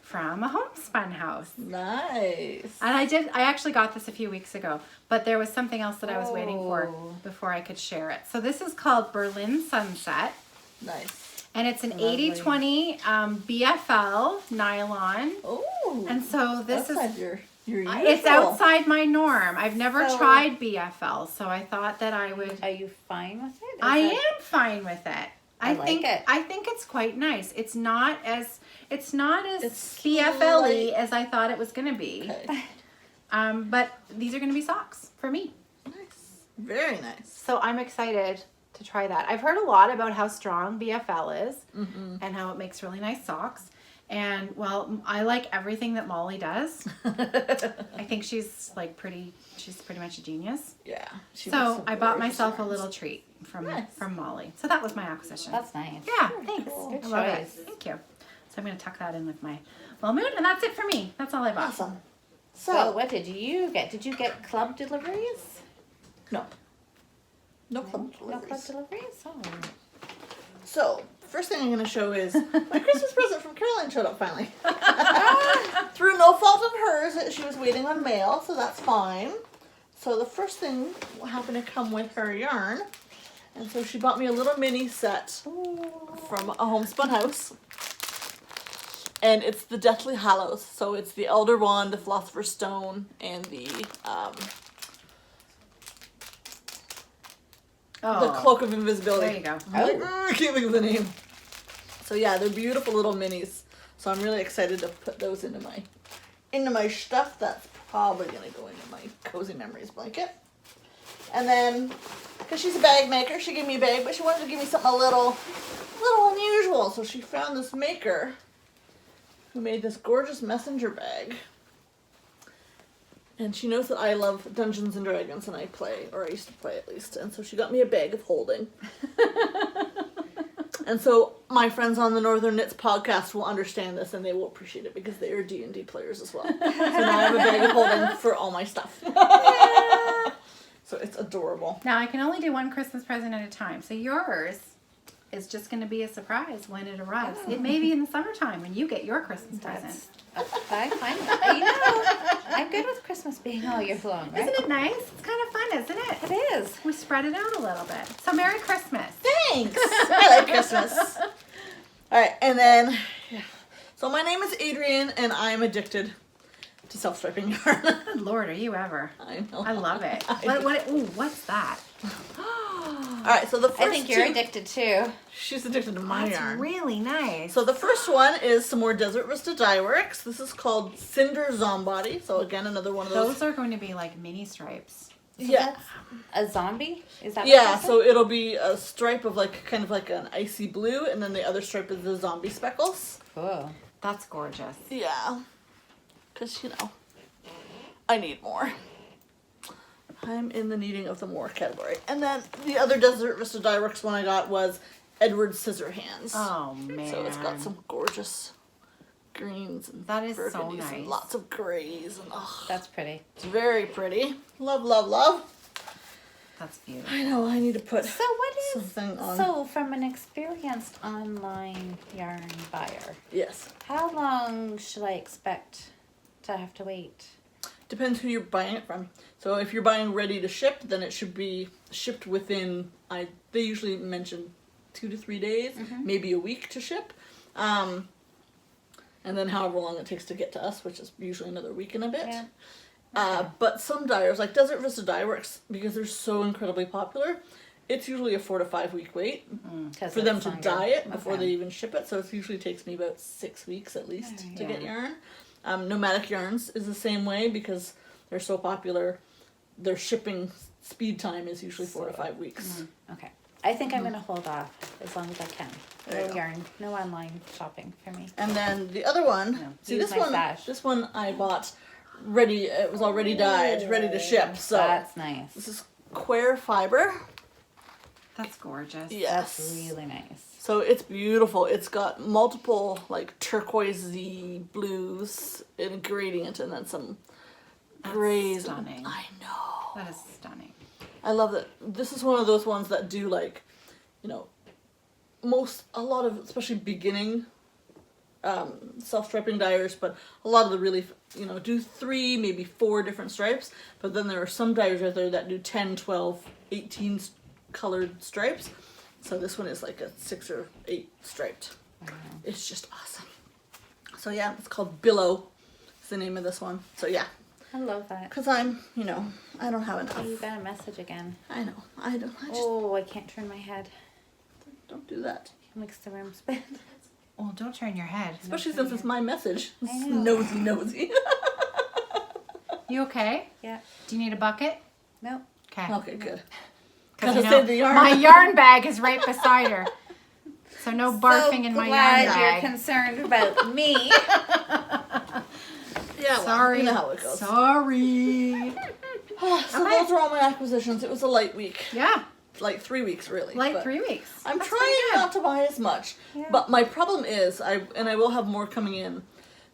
from a homespun house. Nice. And I actually got this a few weeks ago, but there was something else that I was waiting for Oh. before I could share it. So this is called Berlin Sunset, Nice. and it's an Lovely. 80/20 BFL nylon. Oh. And so this outside is, your it's usual. outside my norm. I've never So- tried BFL, so I thought that I would. Are you fine with it? Is I it- am fine with it. I like think it. I think it's quite nice. It's not as It's BFL-y slight- as I thought it was going to be. Okay. But these are going to be socks for me. Nice. Very nice. So I'm excited to try that. I've heard a lot about how strong BFL is Mm-hmm. and how it makes really nice socks. And well, I like everything that Molly does. I think she's pretty much a genius. Yeah. She makes So some I bought gorgeous myself a yarns. little treat from Nice. Molly. So that was my acquisition. That's nice. Yeah, thanks. cool. Good I love it. choice. Thank you. So I'm going to tuck that in with my well moon, and that's it for me. That's all I bought. Awesome. So So, what did you get? Did you get club deliveries? no. No club No club deliveries. deliveries? Oh. So, first thing I'm going to show is my Christmas present from Caroline showed up finally. Through no fault of hers, she was waiting on mail, so that's fine. So the first thing happened to come with her yarn. And so she bought me a little mini set from a homespun house. And it's the Deathly Hallows. So it's the Elder Wand, the Philosopher's Stone, and the Cloak of Invisibility. There you go. I'm like, I can't think of the name. So yeah, they're beautiful little minis. So I'm really excited to put those into my stuff. That's probably gonna go into my Cozy Memories blanket. And then, because she's a bag maker, she gave me a bag, but she wanted to give me something a little unusual. So she found this maker who made this gorgeous messenger bag. And she knows that I love Dungeons and Dragons, and I play, or I used to play at least. And so she got me a bag of holding. And so my friends on the Northern Knits podcast will understand this, and they will appreciate it because they are D&D players as well. So now I have a bag of holding for all my stuff. So it's adorable. Now I can only do one Christmas present at a time. So yours is just going to be a surprise when it arrives. It may be in the summertime when you get your Christmas present. I find it. You know, I'm good with Christmas being all year long, right? Isn't it nice? It's kind of fun, isn't it? It is. We spread it out a little bit. So Merry Christmas. Thanks! I like Christmas. Alright, and then, yeah. So my name is Adrienne, and I'm addicted to self-striping yarn. Good Lord, are you ever? I know. I love it. I do. What's that? Alright, so the first I think you're two, addicted too. she's addicted to my That's yarn. really nice. So the first one is some more Desert Vista dye works. This is called Cinder Zombody. So again, another one of those. Those are going to be like mini stripes. Yeah. That's a zombie? Is that what Yeah, you said? so it'll be a stripe of like kind of like an icy blue, and then the other stripe is the zombie speckles. Cool. That's gorgeous. Yeah, because I need more. I'm in the needing of the more category. And then the other Desert Vista Dye Works one I got was Edward Scissorhands. Oh man. So it's got some gorgeous greens and That is so burgundies nice. and lots of grays and That's pretty. it's very pretty. Love, love, love. That's beautiful. I know I need to put So what is something on. so from an experienced online yarn buyer, Yes. how long should I expect to have to wait? Depends who you're buying it from. So if you're buying ready to ship, then it should be shipped within, they usually mention 2 to 3 days, maybe a week to ship. And then however long it takes to get to us, which is usually another week and a bit. Yeah. But some dyers, like Desert Vista Dye Works, because they're so incredibly popular, it's usually a 4 to 5 week wait for them to dye it before they even ship it. So it usually takes me about 6 weeks at least to get yarn. Nomadic Yarns is the same way because they're so popular. Their shipping speed time is usually 4 to 5 weeks. Okay. I think I'm going to hold off as long as I can. There you No go. yarn, no online shopping for me. And then the other one, see Use this my one, stash. this one I bought ready. It was already dyed, ready to ship. So That's nice. this is Quare Fiber. That's gorgeous. Yes. That's really nice. So it's beautiful. It's got multiple like turquoisey blues in a gradient, and then some grays. stunning. I know. That is stunning. I love that. This is one of those ones that do like, a lot of especially beginning self-striping dyers, but a lot of the really, do 3, maybe 4 different stripes. But then there are some dyers out there that do 10, 12, 18 colored stripes. So this one is like a 6 or 8 striped. It's just awesome. So yeah, it's called Billow. Is the name of this one. So yeah, I love that. because I'm, I don't have enough. Oh, you got a message again. I know. I just Oh, I can't turn my head. don't do that. It makes the room spin. Well, don't turn your head. Especially since it's my message. I know. Nosy. You okay? Yeah. Do you need a bucket? Nope. Okay. Okay, good. Because Gotta save the yarn. my yarn bag is right beside her. So no barfing in my yarn Glad bag. you're concerned about me. Yeah, well, Sorry. you know how it goes. Sorry. So those are all my acquisitions. It was a light week. Yeah. Like 3 weeks, really. Like but 3 weeks. I'm That's trying pretty good. not to buy as much. Yeah. But my problem is, I will have more coming in.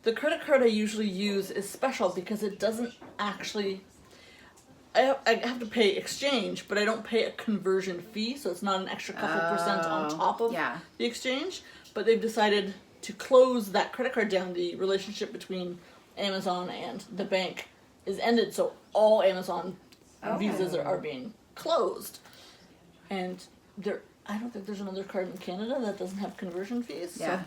The credit card I usually use is special because it doesn't actually... I have to pay exchange, but I don't pay a conversion fee, so it's not an extra couple percent on top of the exchange. But they've decided to close that credit card down. The relationship between Amazon and the bank is ended, so all Amazon visas are being closed. And I don't think there's another card in Canada that doesn't have conversion fees. Yeah.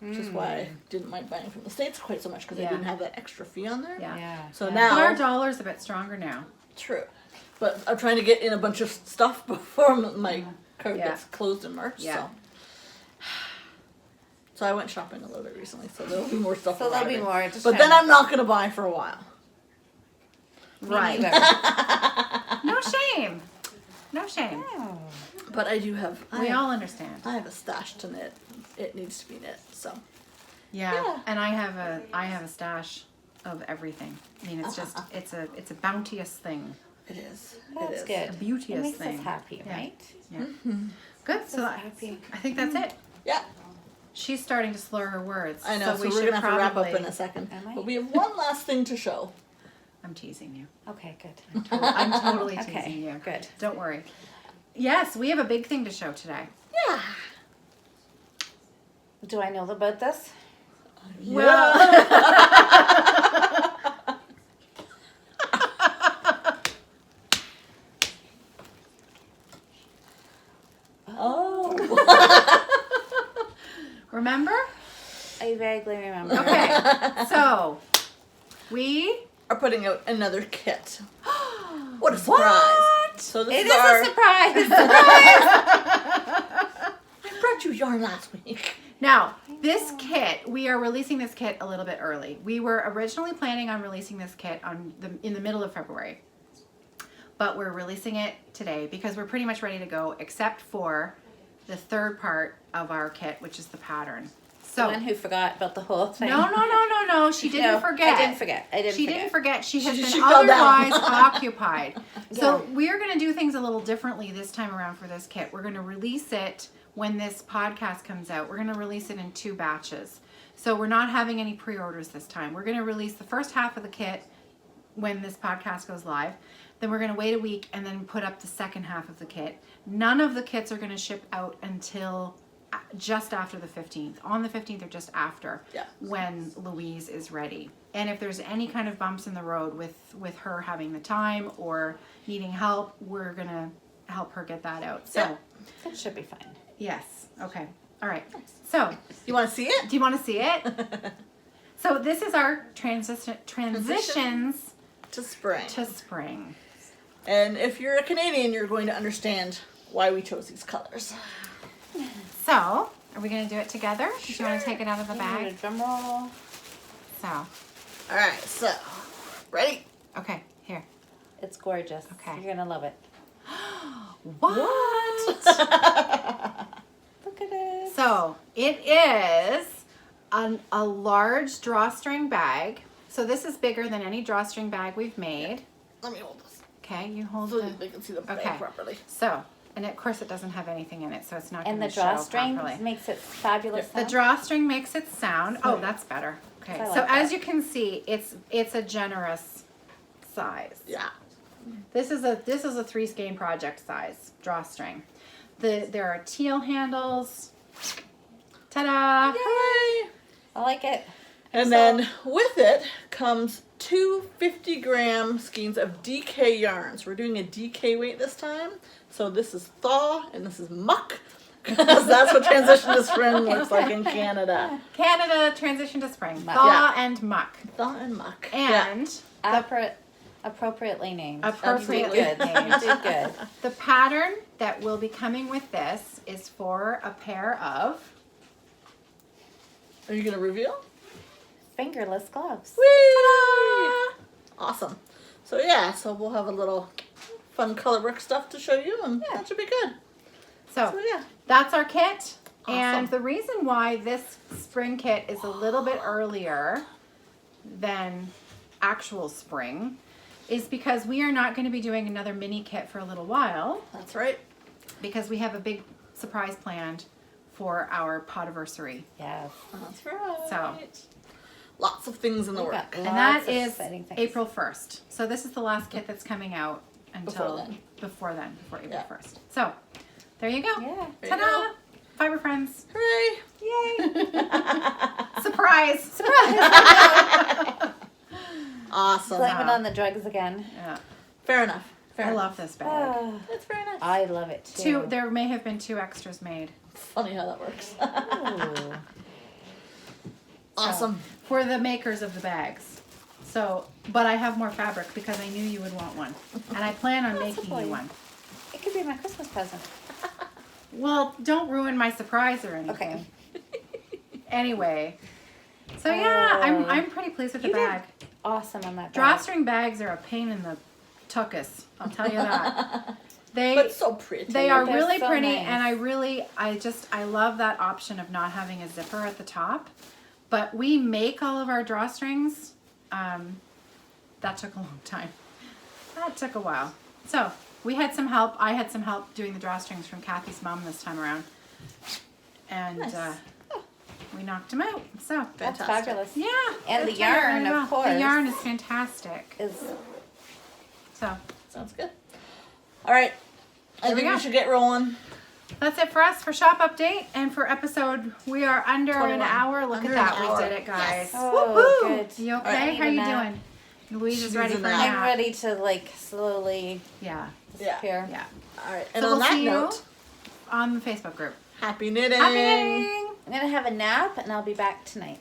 So, which is why I didn't mind buying from the States quite so much, because I didn't have that extra fee on there. Yeah. Yeah. So But now... our dollar's a bit stronger now. True. But I'm trying to get in a bunch of stuff before my card gets closed in March. Yeah. So I went shopping a little bit recently, so there'll be more stuff So there'll be arriving. more. Just But then I'm not going to buy for a while. Right. No shame. No shame. But I do have... We all understand. I have a stash to knit. It needs to be knit, so... Yeah. And I have a stash of everything. I mean, it's just it's a bounteous thing. It is. That's it is. good. A beauteous It makes thing. us happy, Yeah. right? Yeah. Good. So happy. I think that's it. Yeah. She's starting to slur her words. I know, so we we're should going to have to wrap up probably- in a second. Am I? But we have one last thing to show. I'm teasing you. Okay, good. I'm totally teasing Okay, you. good. Don't worry. Yes, we have a big thing to show today. Yeah. Do I know about this? Well, Oh. remember? I vaguely remember. Okay. So, we Are putting out another kit. What a surprise. What? So this It is is our... a surprise. I brought you yarn last week. Now, this kit, we are releasing this kit a little bit early. We were originally planning on releasing this kit in the middle of February. but we're releasing it today because we're pretty much ready to go, except for the third part of our kit, which is the pattern. So, the one who forgot about the whole thing. no. She didn't forget. I didn't forget. She didn't forget. She has been She fell down. otherwise occupied. So Yeah. we're going to do things a little differently this time around for this kit. We're going to release it when this podcast comes out. We're going to release it in 2 batches. So we're not having any pre-orders this time. We're going to release the first half of the kit when this podcast goes live. Then we're going to wait a week and then put up the second half of the kit. None of the kits are going to ship out until just after the 15th. On the 15th or just after, Yeah. when Louise is ready. And if there's any kind of bumps in the road with her having the time or needing help, we're going to help her get that out. So, Yeah. That should be fine. yes. Okay. All right. So, You want to see it? do you want to see it? So this is our transitions To spring. to spring. And if you're a Canadian, you're going to understand why we chose these colors. So, are we going to do it together? Do you want to take it out of the You need a bag? drum roll. So, All right, so ready? okay, here. It's gorgeous. Okay. You're gonna love it. What? Look at it. So, it is a large drawstring bag. So this is bigger than any drawstring bag we've made. Let me hold this Okay, you hold so the... they can see the bag Okay. properly. So, and of course it doesn't have anything in it, so it's not going And to the show drawstring properly. makes it fabulous. The sound. drawstring makes it sound. Oh, that's better. Okay. I like So as that. you can see, it's a generous size. Yeah. This is a 3 skein project size drawstring. There are teal handles. Ta-da! Yay! I like it. And So- then with it comes 2 50-gram skeins of DK yarns. We're doing a DK weight this time. So this is thaw and this is muck. Because that's what transition to spring looks like in Canada. Canada transition to spring. Muck. Thaw Yeah. and muck. Thaw and muck. And Appropriately named. Appropriately You did good. named. You did good. the pattern that will be coming with this is for a pair of... Are you going to reveal? Fingerless gloves. Whee! Awesome. So yeah, so we'll have a little fun color work stuff to show you and that should be good. So So yeah. that's our kit. And Awesome. the reason why this spring kit is a little bit earlier than actual spring is because we are not going to be doing another mini kit for a little while That's right. because we have a big surprise planned for our podiversary. Yes. That's right. So- lots of things in the We've work. got And lots that of is exciting things. April 1st. So this is the last kit that's coming out until Before then. before April Yeah. 1st. So there you go. Yeah. There you Ta-da! Fiber Friends. Hooray! Yay. Surprise! Surprise. Awesome. Blame it on the drugs again. Yeah. Fair enough. Fair I enough. love this bag. Oh, That's very nice. I love it too. There may have been 2 extras made. Funny how that works. Ooh. Awesome. For the makers of the bags. So, but I have more fabric because I knew you would want one. And I plan on making Possibly. you one. It could be my Christmas present. Well, don't ruin my surprise or anything. Okay. Anyway. So yeah, Oh. I'm pretty pleased with the You did bag. Awesome on that bag. Drawstring bags are a pain in the tuchus. I'll tell you that. But so pretty. They are They're really so pretty, nice. and I love that option of not having a zipper at the top. But we make all of our drawstrings. That took a long time. That took a while. So we had some help. I had some help doing the drawstrings from Kathy's mom this time around, and Nice. we knocked them out. So That's Fantastic. fabulous. yeah, And it the turned out yarn, really of well. course. The yarn is fantastic. Is So Sounds good. All right. I There we think we go. should get rolling. that's it for us for shop update and for episode. We are under 21. an hour. Look Under at that, an we hour. did it, guys. Yes. oh Woohoo! good. You okay? Alright. How you Need a nap. doing? Louise is She's ready in for a nap. I'm nap. ready to like slowly Yeah, disappear. yeah. All right. And So on we'll that see you note, on the Facebook group. happy knitting. Happy knitting! I'm gonna have a nap and I'll be back tonight.